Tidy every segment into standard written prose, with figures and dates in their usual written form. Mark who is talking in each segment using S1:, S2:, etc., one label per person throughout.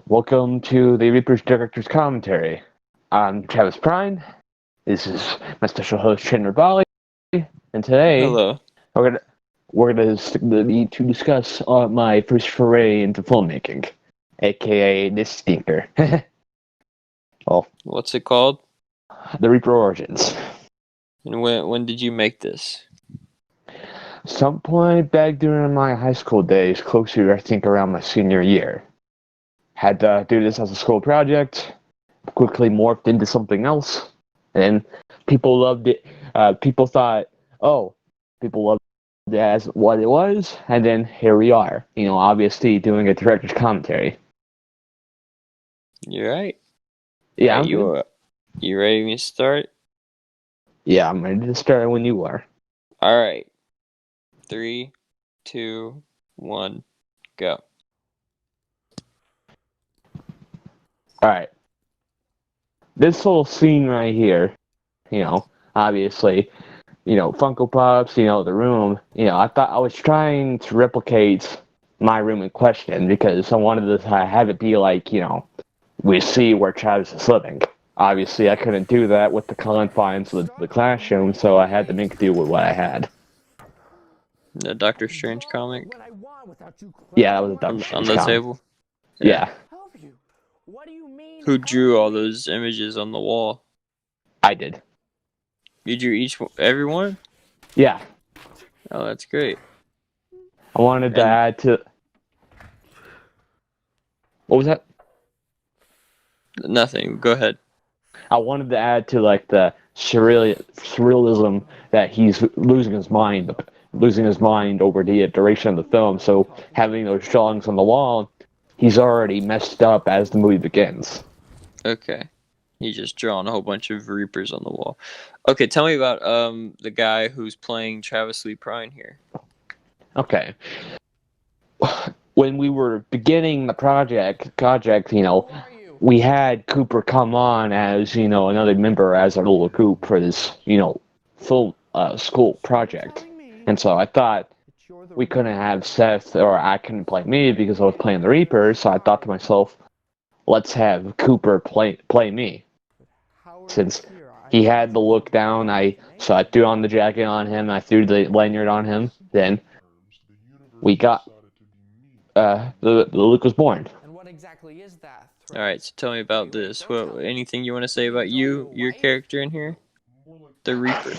S1: Welcome to the Reaper's Director's Commentary. I'm Travis Prine. This is my special host Chandler Bali, and today
S2: Hello.
S1: we're gonna need to discuss my first foray into filmmaking, aka this stinker. Well,
S2: What's it called?
S1: the Reaper Origins.
S2: And when did you make this?
S1: Some point back during my high school days, closer I think around my senior year. Had to do this as a school project. Quickly morphed into something else, and people loved it. People thought, oh, people loved it as what it was, and then here we are. Obviously doing a director's commentary.
S2: You right?
S1: Yeah,
S2: Alright,
S1: I'm good.
S2: you ready to start?
S1: Yeah, I'm ready to start when you are.
S2: Alright. 3, 2, 1, go.
S1: All right, this whole scene right here. Obviously, Funko Pops. The room. I thought I was trying to replicate my room in question because I wanted to have it be like, we see where Travis is living. Obviously, I couldn't do that with the confines of the classroom, so I had to make do with what I had.
S2: The Doctor Strange comic
S1: Yeah, that was a Doctor
S2: on
S1: Strange
S2: the
S1: comic.
S2: table? Yeah.
S1: Yeah,
S2: Who drew all those images on the wall?
S1: I did.
S2: You drew every one?
S1: Yeah,
S2: Oh, that's great.
S1: I wanted to
S2: And
S1: add to. What was that?
S2: nothing. Go ahead.
S1: I wanted to add to like the surrealism that he's losing his mind over the duration of the film. So having those drawings on the wall, he's already messed up as the movie begins.
S2: Okay. You just drawn a whole bunch of Reapers on the wall. Okay, tell me about the guy who's playing Travis Lee Prine here.
S1: Okay. When we were beginning the project, we had Cooper come on as, another member as our little group for this, full school project. And so I thought we couldn't have Seth or I couldn't play me because I was playing the Reaper, so I thought to myself, let's have Cooper play me. Since he had the look down, I threw on the jacket on him, I threw the lanyard on him, then we got the Luke was born.
S2: All right, so tell me about this. What anything you want to say about your character in here, the Reaper?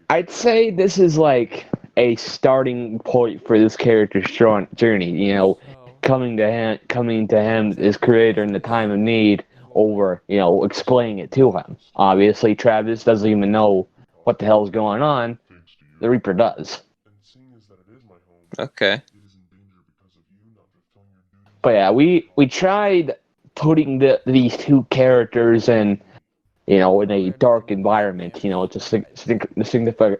S1: I'd say this is like a starting point for this character's journey. Coming to him, his creator in the time of need, over explaining it to him. Obviously, Travis doesn't even know what the hell is going on. The Reaper does.
S2: Okay.
S1: But yeah, we tried putting these two characters in a dark environment. To signify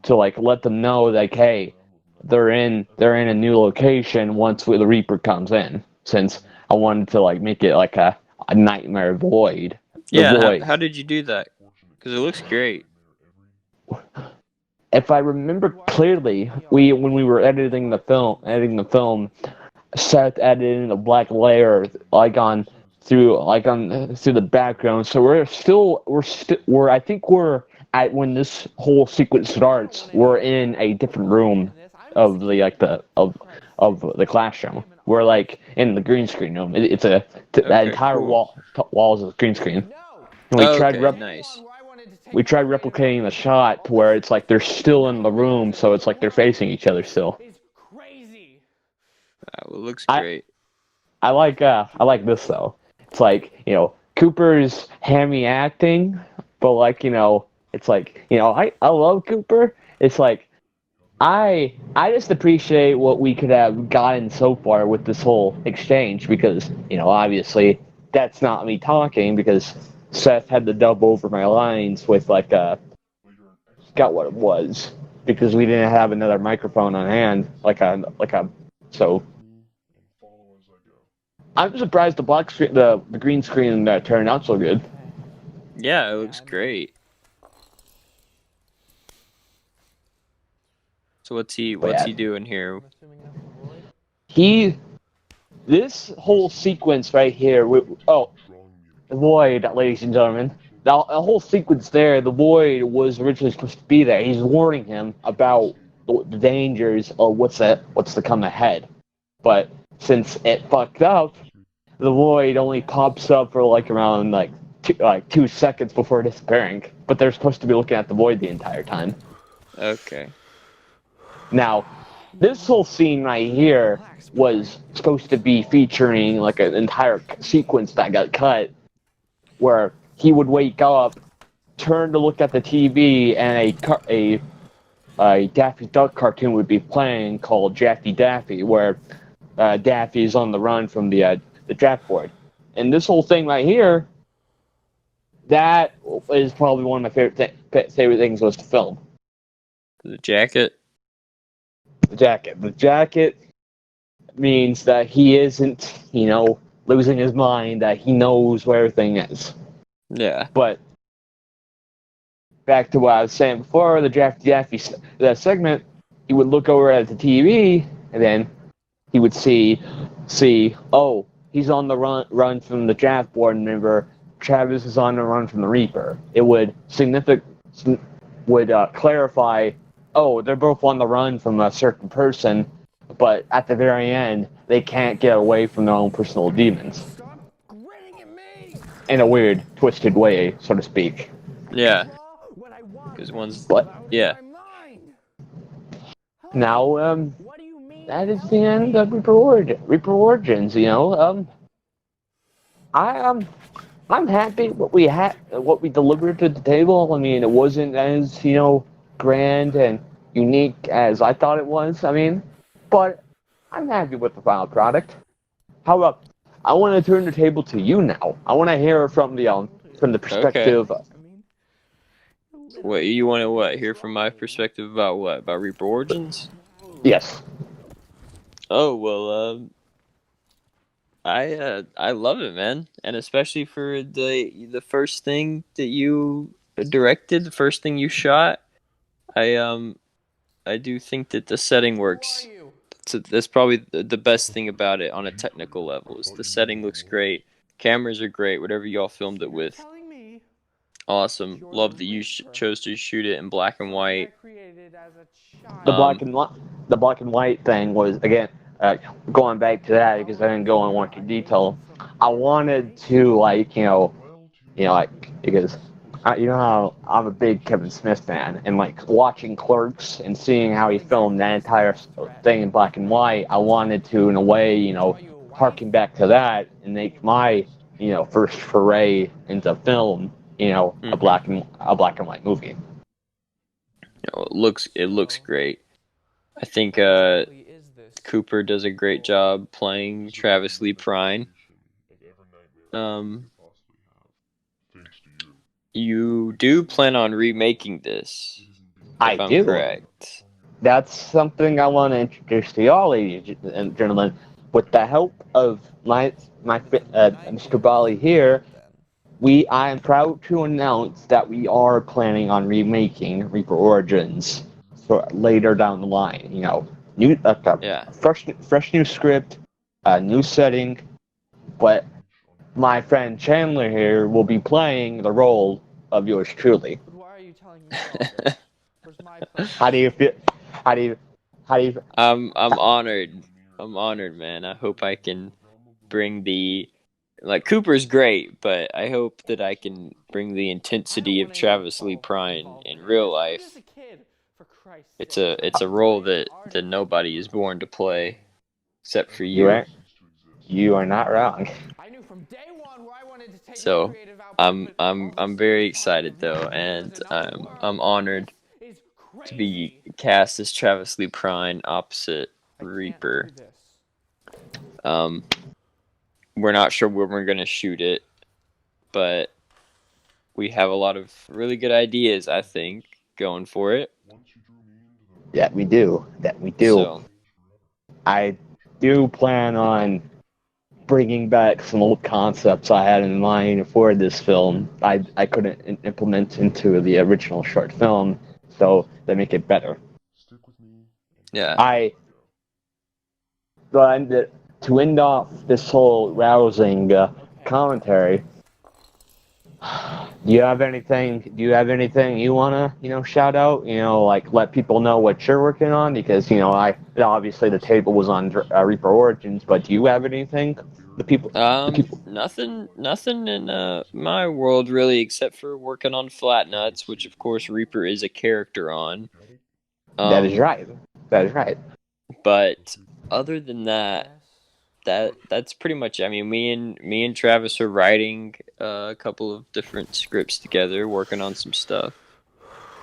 S1: to like let them know like, hey, they're in a new location once the Reaper comes in. Since I wanted to like make it like a nightmare void. The
S2: Yeah.
S1: void.
S2: How did you do that? Because it looks great.
S1: If I remember clearly, when we were editing the film, Seth added in a black layer through the background. So we're I think we're at when this whole sequence starts. We're in a different room of of the classroom. We're like in the green screen room. It's that
S2: Okay.
S1: entire
S2: Cool.
S1: walls is green screen. And
S2: Okay. Nice.
S1: we tried replicating the shot to where it's like they're still in the room, so it's like they're facing each other still.
S2: Well, it looks
S1: I
S2: great.
S1: I like this though. It's like Cooper's hammy acting, but like it's like I love Cooper. It's like I just appreciate what we could have gotten so far with this whole exchange because obviously that's not me talking because Seth had to dub over my lines with like got what it was because we didn't have another microphone on hand like a so I'm surprised the black screen the green screen turned out so good.
S2: Yeah, it looks great. So what's he
S1: But
S2: what's
S1: yeah,
S2: he doing here?
S1: he this whole sequence right here. The Void, ladies and gentlemen. The whole sequence there, the Void was originally supposed to be there. He's warning him about the dangers of what's to come ahead. But since it fucked up, the Void only pops up for around 2 seconds before disappearing. But they're supposed to be looking at the Void the entire time.
S2: Okay.
S1: Now, this whole scene right here was supposed to be featuring an entire sequence that got cut, where he would wake up, turn to look at the TV, and a Daffy Duck cartoon would be playing called Jaffy Daffy, where Daffy is on the run from the draft board. And this whole thing right here, that is probably one of my favorite things was to film.
S2: The jacket?
S1: The jacket. The jacket means that he isn't, losing his mind, that he knows where everything is.
S2: Yeah.
S1: But back to what I was saying before, the Daffy that segment, he would look over at the TV, and then he would see, oh, he's on the run from the draft board member. Travis is on the run from the Reaper. It would clarify, oh, they're both on the run from a certain person, but at the very end, they can't get away from their own personal demons. In a weird, twisted way, so to speak.
S2: Yeah. Because one's...
S1: What?
S2: Yeah.
S1: Now, that is the end of Reaper Origins, I'm happy what we delivered to the table. I mean, it wasn't as, grand and unique as I thought it was. But I'm happy with the final product. How about, I want to turn the table to you now. I want to hear from the perspective.
S2: Okay. What you want to hear from my perspective about what? About Reaper Origins?
S1: Yes.
S2: Oh well, I love it, man, and especially for the first thing that you directed, the first thing you shot. I do think that the setting works. That's probably the best thing about it on a technical level. Is the setting looks great, cameras are great, whatever y'all filmed it with. Awesome. Love that you chose to shoot it in black and white.
S1: The black and white thing was, again, going back to that, because I didn't go into detail. I wanted to because how I'm a big Kevin Smith fan, and watching Clerks and seeing how he filmed that entire thing in black and white, I wanted to, in a way, harken back to that and make my first foray into film, a black and white movie.
S2: It looks great. I think Cooper does a great job playing Travis Lee Prine. You do plan on remaking this?
S1: I do.
S2: Correct.
S1: That's something I want to introduce to y'all, ladies and gentlemen. With the help of my Mr. Bali here, I am proud to announce that we are planning on remaking Reaper Origins for later down the line. Fresh new script, new setting, but my friend Chandler here will be playing the role of yours truly.
S3: Why are you telling me all this? Where's my place?
S1: How do you feel? How do you?
S2: I'm honored. I'm honored, man. I hope I can bring Cooper's great, but I hope that I can bring the intensity of Travis Lee Prine in real life. It's a role that nobody is born to play, except for you.
S1: You are not wrong.
S2: So I'm very excited though, and I'm honored to be cast as Travis Lee Prine opposite Reaper. We're not sure where we're gonna shoot it, but we have a lot of really good ideas, I think, going for it.
S1: Yeah, we do. So, I do plan on bringing back some old concepts I had in mind for this film. I couldn't implement into the original short film, so they make it better.
S2: Yeah.
S1: to end off this whole rousing commentary, do you have anything you wanna, shout out? Like let people know what you're working on, because obviously the table was on Reaper Origins, but do you have anything? The people.
S2: Nothing in my world really, except for working on Flat Nuts, which of course Reaper is a character on.
S1: That is right. That is right.
S2: But other than that, that's pretty much. I mean, me and Travis are writing a couple of different scripts together, working on some stuff.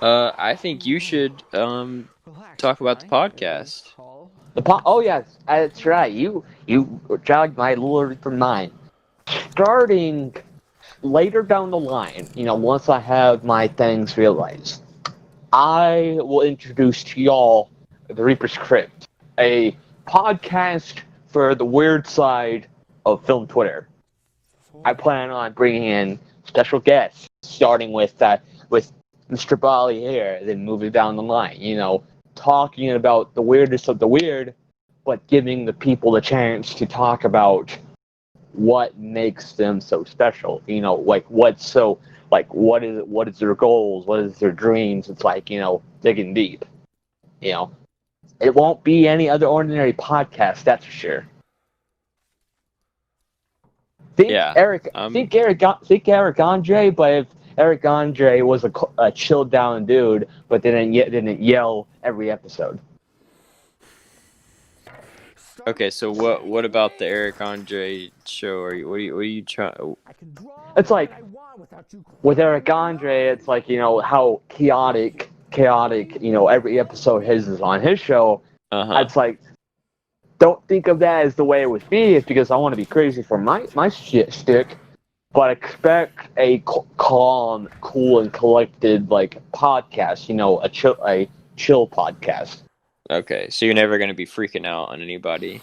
S2: I think you should talk about the podcast.
S1: Oh yes, that's right. You jogged my lure from mine. Starting later down the line, once I have my things realized, I will introduce to y'all the Reaper Script, a podcast for the weird side of film Twitter. I plan on bringing in special guests, starting with Mr. Bali here, then moving down the line. Talking about the weirdest of the weird, but giving the people the chance to talk about what makes them so special. Like what is their goals? What is their dreams? It's like, digging deep. It won't be any other ordinary podcast, that's for sure. Think Eric Andre, but if Eric Andre was a chilled down dude, but didn't yell every episode.
S2: Okay, so what about the Eric Andre show? What are you trying?
S1: It's like with Eric Andre, it's like how chaotic every episode his is on his show. It's like, don't think of that as the way it would be. It's because I want to be crazy for my shtick, but expect a calm, cool, and collected podcast. A chill podcast.
S2: Okay, so you're never going to be freaking out on anybody.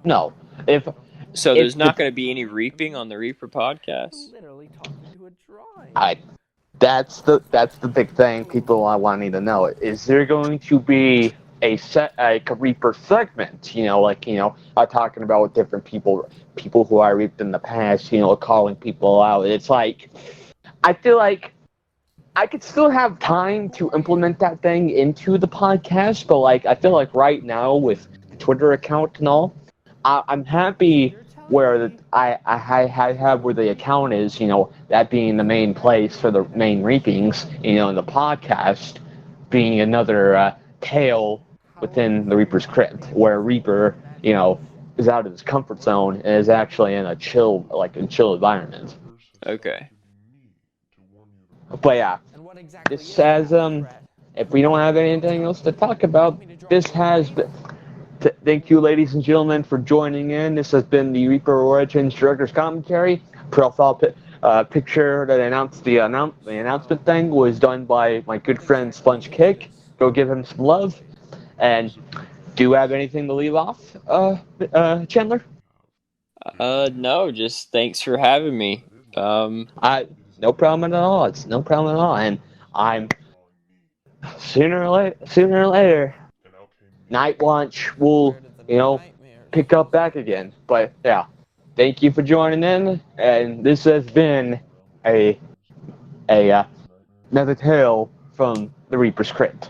S1: No,
S2: there's not going to be any reaping on the Reaper podcast.
S1: That's the big thing people are wanting to know. Is there going to be a Reaper segment? I'm talking about with different people who I reaped in the past. Calling people out. It's like, I feel like I could still have time to implement that thing into the podcast, but I feel like right now with the Twitter account and all, I'm happy where I have where the account is, that being the main place for the main reapings, and the podcast being another tale within the Reaper's crypt, where Reaper, is out of his comfort zone and is actually in a chill environment.
S2: Okay.
S1: But yeah, this says, if we don't have anything else to talk about, this has been... Thank you, ladies and gentlemen, for joining in. This has been the Reaper Origins Director's Commentary. Profile picture that announced the announcement thing was done by my good friend Sponge Kick. Go give him some love. And do you have anything to leave off, Chandler?
S2: No, just thanks for having me.
S1: No problem at all. It's no problem at all. And I'm sooner or later, Night Launch will, pick up back again. But yeah, thank you for joining in, and this has been another tale from the Reaper's Crypt.